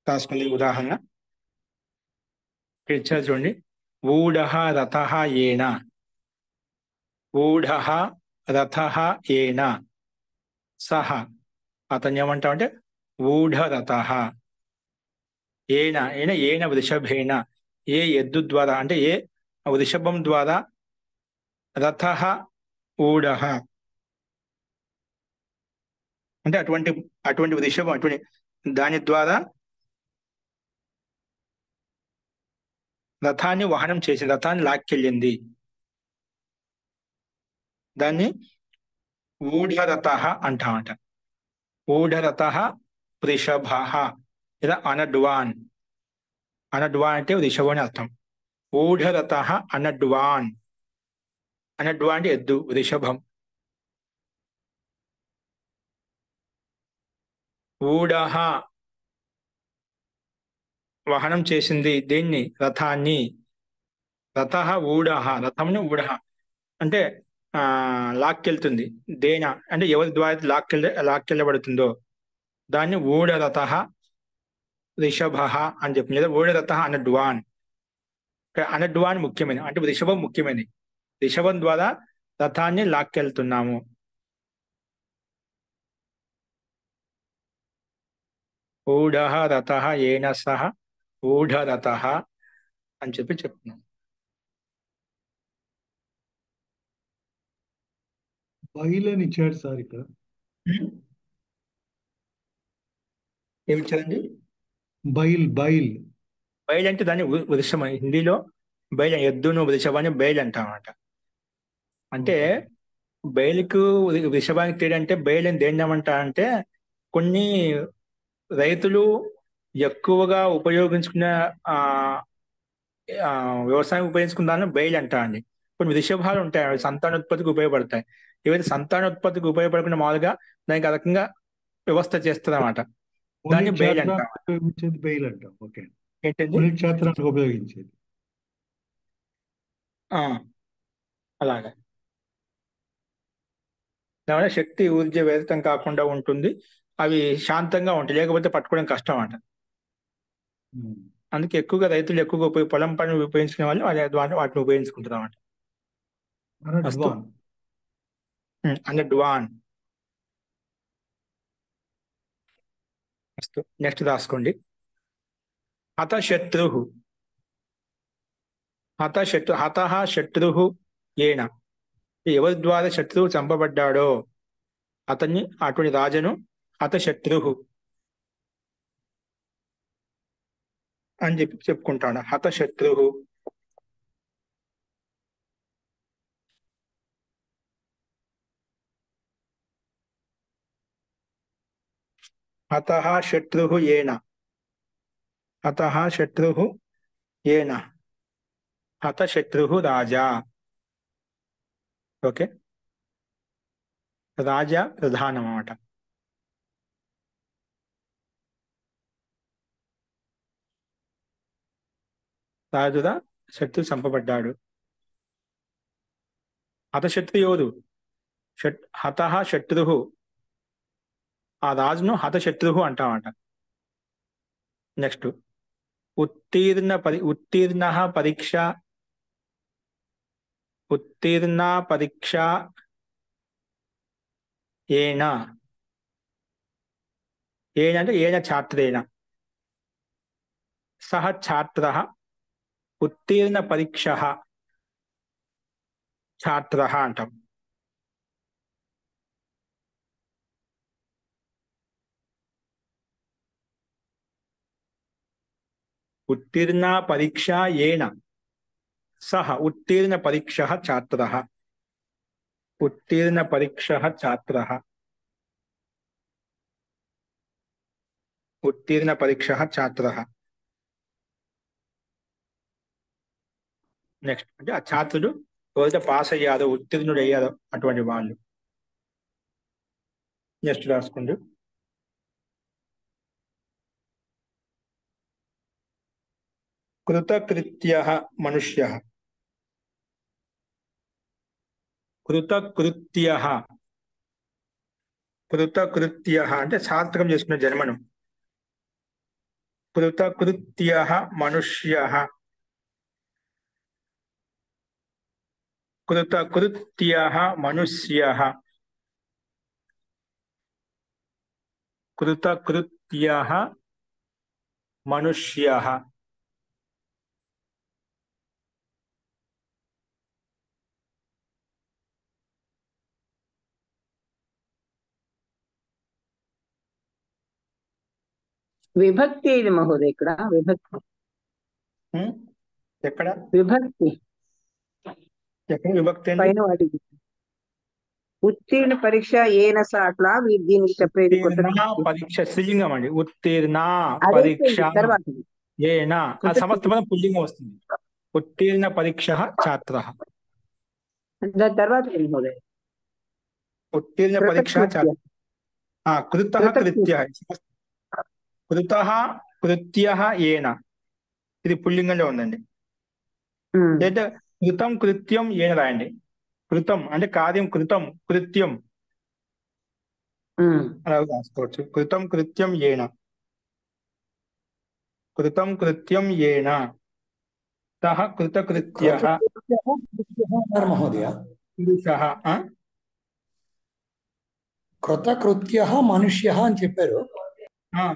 రాసుకునే ఉదాహరణ ఇక్కడ ఇచ్చారు చూడండి. ఊఢః రథః ఏన. ఊఢః రథః ఏన సహ. అతన్ని ఏమంటామంటే ఊఢరథః. ఏన వృషభేణ, ఏ ఎద్దు ద్వారా అంటే ఏ వృషభం ద్వారా, రథః ఊఢః అంటే అటువంటి వృషభం, అటువంటి దాని ద్వారా రథాన్ని వాహనం చేసి రథాన్ని లాక్కెళ్ళింది. దాన్ని ఊఢరథః అంటామట. ఊఢరథః వృషభః లేదా అనడ్వాన్. అనడ్వాన్ అంటే వృషభం అని అర్థం. ఊఢరథః అనడ్వాన్. అనడ్వాన్ అంటే ఎద్దు, వృషభం. ఊఢః వాహనం చేసింది దేన్ని? రథాన్ని. రథః ఊఢః, రథంని ఊఢః అంటే లాక్కెళ్తుంది. దేన అంటే ఎవరి ద్వారా లాక్కెళ్ళబడుతుందో దాన్ని ఊఢరథః వృషభః అని చెప్పింది. లేదా ఊఢరథః అనడ్వాన్. అనడ్వాన్ ముఖ్యమైనది అంటే వృషభం ముఖ్యమైనది. వృషభం ద్వారా రథాన్ని లాక్కెళ్తున్నాము. ఊఢః రథః ఏన సహ ఊఢరథః అని చెప్తున్నాం. బైల్ అని ఇచ్చాడు సార్ ఇక్కడ. ఏమిచ్చారండి? బైల్ బైల్ బైల్ అంటే దాన్ని వృషభం, హిందీలో బైల్ ఎద్దును వృషభాన్ని బైల్ అంటామన్నమాట. అంటే బైలుకు వృషభానికి తేడా అంటే బైల్ అని దేన్నమంటా అంటే కొన్ని రైతులు ఎక్కువగా ఉపయోగించుకునే వ్యవసాయం ఉపయోగించుకున్న దాన్ని బైల్ అంటా అండి. కొన్ని వృషభాలు ఉంటాయి, అవి సంతానోత్పత్తికి ఉపయోగపడతాయి. ఏవైతే సంతానోత్పత్తికి ఉపయోగపడకుండా మామూలుగా దానికి ఆ రకంగా వ్యవస్థ చేస్తుంది అన్నమాట. దాన్ని బైల్ అంటాం. ఉపయోగించేది బైల్ అంటాం. ఓకే, ఏంటండి? క్షేత్రానికి ఉపయోగించేది. ఆ, అలాగే దానివల్ల శక్తి ఊర్జ వేదితం కాకుండా ఉంటుంది. అవి శాంతంగా ఉంటాయి, లేకపోతే పట్టుకోవడం కష్టం అంట. అందుకే ఎక్కువగా రైతులు ఎక్కువగా పొలం పని ఉపయోగించుకునే వాళ్ళు వాటిని ఉపయోగించుకుంటున్నాం అంట. అస్తు డ్వాన్. అంటే డ్వాన్. అస్తు, నెక్స్ట్ రాసుకోండి. హతశత్రు. హతః శత్రు ఏన, ఎవరి ద్వారా శత్రువు చంపబడ్డాడో అటువంటి రాజును హతశత్రు అని చెప్పుకుంటాడు. హతశత్రు. హతః శత్రు ఏన. హతః శత్రు ఏన. హతశత్రు రాజా. ఓకే, రాజా ప్రధానం అన్నమాట. రాజుగా శత్రు చంపబడ్డాడు. హతశత్రు ఎవరు? హతః శత్రు. ఆ రాజును హతశత్రు అంటామట. నెక్స్ట్ ఉత్తీర్ణ పరీక్ష. ఉత్తీర్ణ పరీక్ష ఏన. ఏన అంటే ఏన ఛాత్రేణ. సహ ఛాత్ర ఉత్తీర్ణ పరీక్ష ఛాత్ర అంటాం. ఉత్తీర్ణ పరీక్ష ఏన సహ ఉత్తీర్ణ పరీక్ష ఛాత్ర. ఉత్తీర్ణ పరీక్ష ఛాత్ర. ఉత్తీర్ణ పరీక్ష ఛాత్ర. నెక్స్ట్ అంటే ఆ ఛాత్రుడు ఎవరైతే పాస్ అయ్యారో, ఉత్తీర్ణుడు అయ్యారో అటువంటి వాళ్ళు. నెక్స్ట్ రాసుకోండి. కృతకృత్యః మనుష్యః. కృతకృత్యః. కృతకృత్యః అంటే సార్థకం చేసుకున్న జన్మను. కృతకృత్యః మనుష్యః. కృతకృత్యః మనుష్యః. కృతకృత్యః మనుష్యః. విభక్తి ఇది మహోదయ, ఇక్కడ విభక్తి. ఎక్కడ విభక్తి ఎక్కడ విభక్తి అండి? పైన వాటికి ఉత్తీర్ణ పరీక్ష ఏన అట్లా దీనికి చెప్పేది కొత్త ఉత్తీర్ణ పరీక్ష స్త్రీలింగం అండి. ఉత్తీర్ణ అదే పరీక్ష తర్వాత ఏనా, ఆ సమస్త పదం పుల్లింగం వస్తుంది. ఉత్తీర్ణ పరీక్ష ఛాత్ర. దాని తర్వాత ఏం మహోదయ? ఉత్తీర్ణ పరీక్ష ఛాత్ర. కృతః కృత్యః. కృతః కృత్యః ఏన, ఇది పుల్లింగంలో ఉందండి. లేదా కృతం కృత్యం ఏన రాయండి. కృతం అంటే కార్యం, కృతం కృత్యం అలా రాసుకోవచ్చు. కృతం కృత్యం ఏన. కృతం కృత్యం ఏన సహ కృతకృత్యః మహోదయ. పురుషః. కృతకృత్యః మనుష్యః అని చెప్పారు.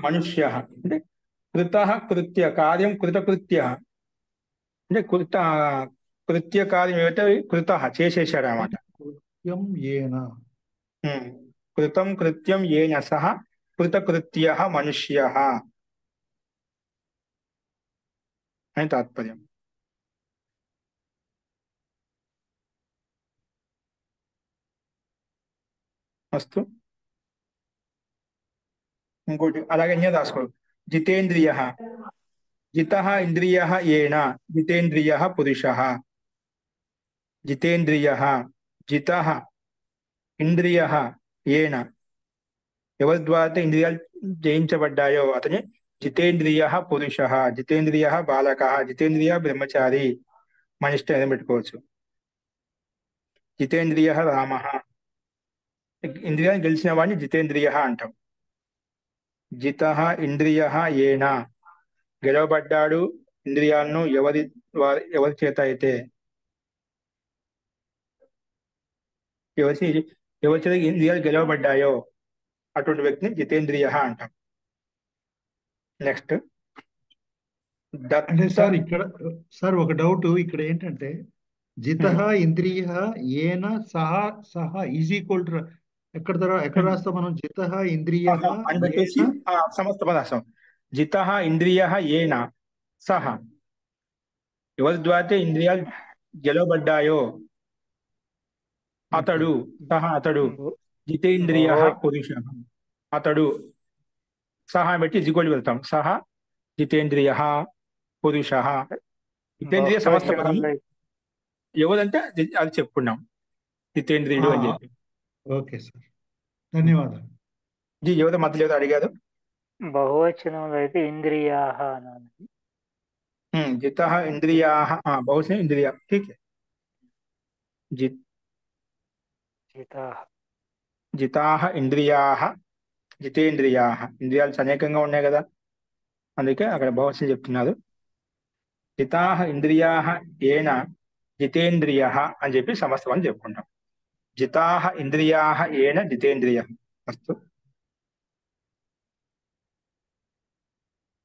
మనుష్యః అంటే కృతః కృత్య కార్యం, కృతకృత్యః అంటే కృత్య కార్యం ఏమిటో కృతః చేసేసాడు అన్నమాట. కృత్యం ఏన. కృతం కృత్యం ఏన సహ కృతకృత్యః మనుష్యః అని తాత్పర్యం. అస్తు. ఇంకోటి అలాగే నేను రాసుకోండి. జితేంద్రియః. జితః ఇంద్రియః ఏన. జితేంద్రియః పురుషః. జితేంద్రియః. జితః ఇంద్రియః ఏన, ఎవరి ద్వారా ఇంద్రియాలు జయించబడ్డాయో అతని జితేంద్రియః పురుషః. జితేంద్రియః బాలకః. జితేంద్రియః బ్రహ్మచారి. మన ఇష్టం ఏదైనా పెట్టుకోవచ్చు. జితేంద్రియ రామ, ఇంద్రియాన్ని గెలిచిన వాడిని జితేంద్రియ అంటాం. జిత ఇంద్రియ ఏన, గెలవబడ్డాడు ఇంద్రియాలను ఎవరి చేత అయితే, ఎవరి చేత ఇంద్రియాలు గెలవబడ్డాయో అటువంటి వ్యక్తిని జితేంద్రియ అంటాం. నెక్స్ట్ అంటే సార్ దత్త. ఇక్కడ సార్ ఒక డౌట్ ఇక్కడ ఏంటంటే జిత ఇంద్రియ ఏన సహ ఈజ్ ఈక్వల్ టు ఎక్కడ రాస్తాం మనం? జిత ఇంద్రియ అని పెట్టేసి సమస్త పదార్థం. జిత ఇంద్రియ ఏన సహ, ఎవరి ద్వారా ఇంద్రియాలు గెలవబడ్డాయో అతడు, అతడు జితేంద్రియ పురుష, అతడు సహా పెట్టి జిగోలు వెళ్తాం. సహ జితేంద్రియ పురుష. జితేంద్రియ సమస్త పదం ఎవరంటే అది చెప్పుకున్నాం, జితేంద్రియుడు అని చెప్పి. ఓకే సార్, ధన్యవాదాలు. ఎవరో మధ్యలో ఏదో అడిగారు. బహువచనంలో అయితే ఇంద్రియాహ అనాలి. జిత ఇంద్రియా, బహుశా ఇంద్రియా. ఠీక్. జితాహ ఇంద్రియా, జితేంద్రియా. ఇంద్రియాలు అనేకంగా ఉన్నాయి కదా, అందుకే అక్కడ బహుశా చెప్తున్నారు. జితాహ ఇంద్రియా ఏన జితేంద్రియ అని చెప్పి సమస్తమని చెప్పుకుంటాం. జితాహ ఇంద్రియా ఏన జితేంద్రియ. అస్తు,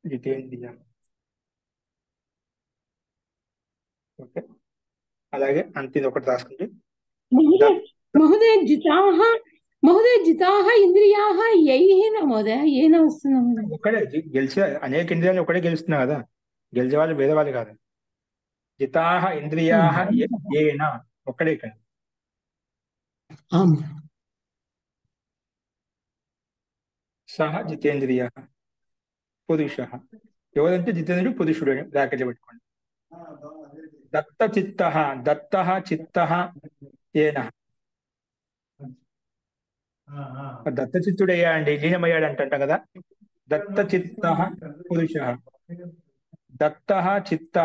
జితేంద్రియ. ఓకే, అలాగే అంతే ఒకటి రాసుకుంటే మహోదయ జితాహ ఇంద్రియాహ యైన మహోదయ ఏన వస్తుంది. ఒకడే గెలిచే అనేక ఇంద్రియాలు ఒకటే గెలుస్తున్నా కదా, గెలిచే వాళ్ళు వేరే వాళ్ళు కాదు. జితాహ ఇంద్రియాహ ఏన ఒక్కడే ఇక్కడ. సహ జితేంద్రియ పురుష. ఎవరంటే జితేంద్రుడు పురుషుడు అని బ్రాకెట్లో పెట్టుకోండి. దత్త చిత్త, దత్త చిత్త ఏన. దత్త చిత్తుడు అయ్యాడండి, లీనమయ్యాడు అంటాం కదా. దత్త చిత్త పురుష, దత్త చిత్త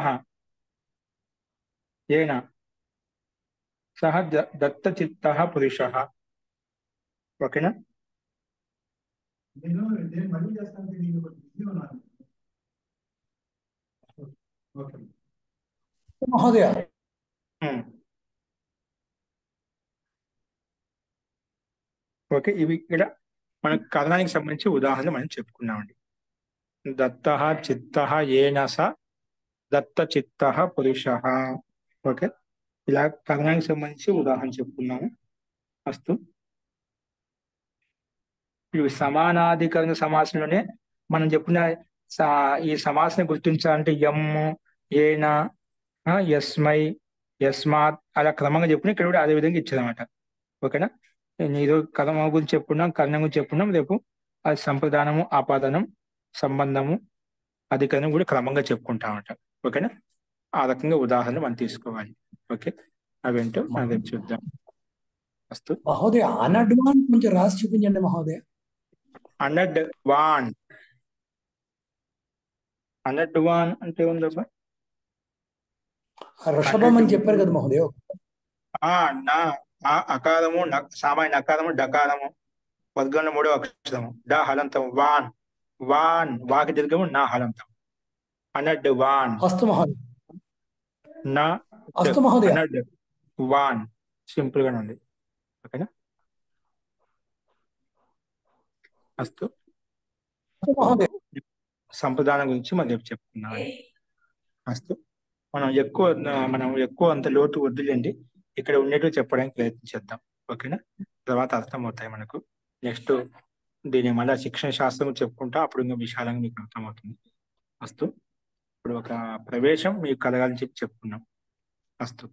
ఏన సహ దత్త చిత్త పురుష. ఓకేనా? మహోదయ, ఓకే, ఇవి ఇక్కడ మన కథనానికి సంబంధించి ఉదాహరణ మనం చెప్పుకున్నామండి. దత్త చిత్త ఏన స దత్త చిత్త పురుష. ఓకే, ఇలా కథనానికి సంబంధించి ఉదాహరణ చెప్పుకున్నాము. అస్తు, ఇవి సమానాధికరణ సమాసంలోనే మనం చెప్పుకున్న ఈ సమాసం గుర్తించాలంటే ఎమ్, ఏన, యస్మై, యస్మాత్ అలా క్రమంగా చెప్పుకుని ఇక్కడ కూడా అదే విధంగా ఇచ్చేదన్నమాట. ఓకేనా? ఈరోజు కథనం గురించి చెప్పుకున్నాం, కథనం గురించి చెప్పుకున్నాం. రేపు అది సంప్రదానము, ఆపాదనం, సంబంధము, అధికరణం కూడా క్రమంగా చెప్పుకుంటామట. ఓకేనా? ఆ రకంగా ఉదాహరణ మనం తీసుకోవాలి. ఓకే, అవేంటో మనం రేపు చూద్దాం. అస్తు. మహోదయ అనడ్వాన్ కొంచెం రాసి చూపించండి మహోదయ. అనడ్వాన్, అనడ్వాన్ అంటే ఉందబ్బా. ఋషభం అని చెప్పారు కదా మహోదయ. అకారము, సామాన్య నకారము, డకారము, వర్గంలో 3వ అక్షరము, డ హలంతం. వాన్, వాన్ వాకి దీర్ఘము, నా హలంతం. అనడ్ వాన్. అస్తు మహోదయ. నా అస్తు మహోదయ. అనడ్ వాన్, సింపుల్ గానే ఉంది. ఓకేనా? అస్తు. సంప్రదానం గురించి మనం రేపు చెప్పుకున్నాం. అస్తు, మనం ఎక్కువ అంత లోతు వద్దులేండి, ఇక్కడ ఉండేట్టు చెప్పడానికి ప్రయత్నించేద్దాం. ఓకేనా? తర్వాత అర్థమవుతాయి మనకు. నెక్స్ట్ దీని మళ్ళీ శిక్షణ శాస్త్రం చెప్పుకుంటా, అప్పుడు ఇంకా విశాలంగా మీకు అర్థమవుతుంది. అస్తు, ఇప్పుడు ఒక ప్రవేశం మీకు కలగాలని చెప్పి చెప్పుకున్నాం. అస్తు,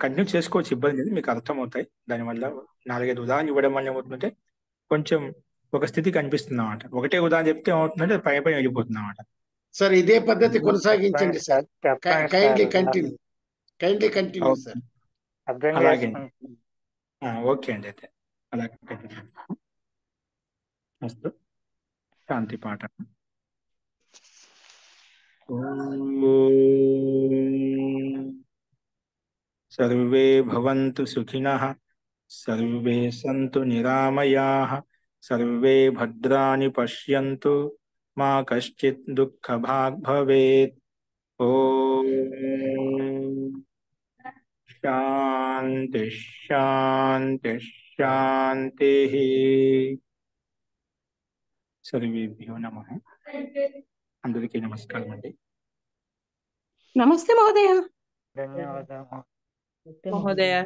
కంటిన్యూ చేసుకోవచ్చు, ఇబ్బంది లేదు, మీకు అర్థమవుతాయి. దానివల్ల 4-5 ఉదాహరణ ఇవ్వడం వల్ల ఏమవుతుందంటే కొంచెం ఒక స్థితి కనిపిస్తుంది అన్నమాట. ఒకటే ఉదాహరణ చెప్తే ఏమవుతుందంటే పై వెళ్ళిపోతుంది అన్నమాట. సార్ ఇదే పద్ధతి కొనసాగించండి సార్. Kindly continue sir. అలాగే, ఓకే అండి, అయితే అలాగే. అస్తు, శాంతి పాఠ. सर्वे भवन्तु सुखिनः, सर्वे सन्तु निरामयाः, सर्वे भद्राणि पश्यन्तु, मा कश्चित् दुःखभाग् भवेत्। ॐ शान्ति शान्ति शान्तिः। सर्वेभ्यो नमः। అందరికీ నమస్కారం అండి. నమస్తే మహోదయ. ధన్యవాదాలు మహోదయ.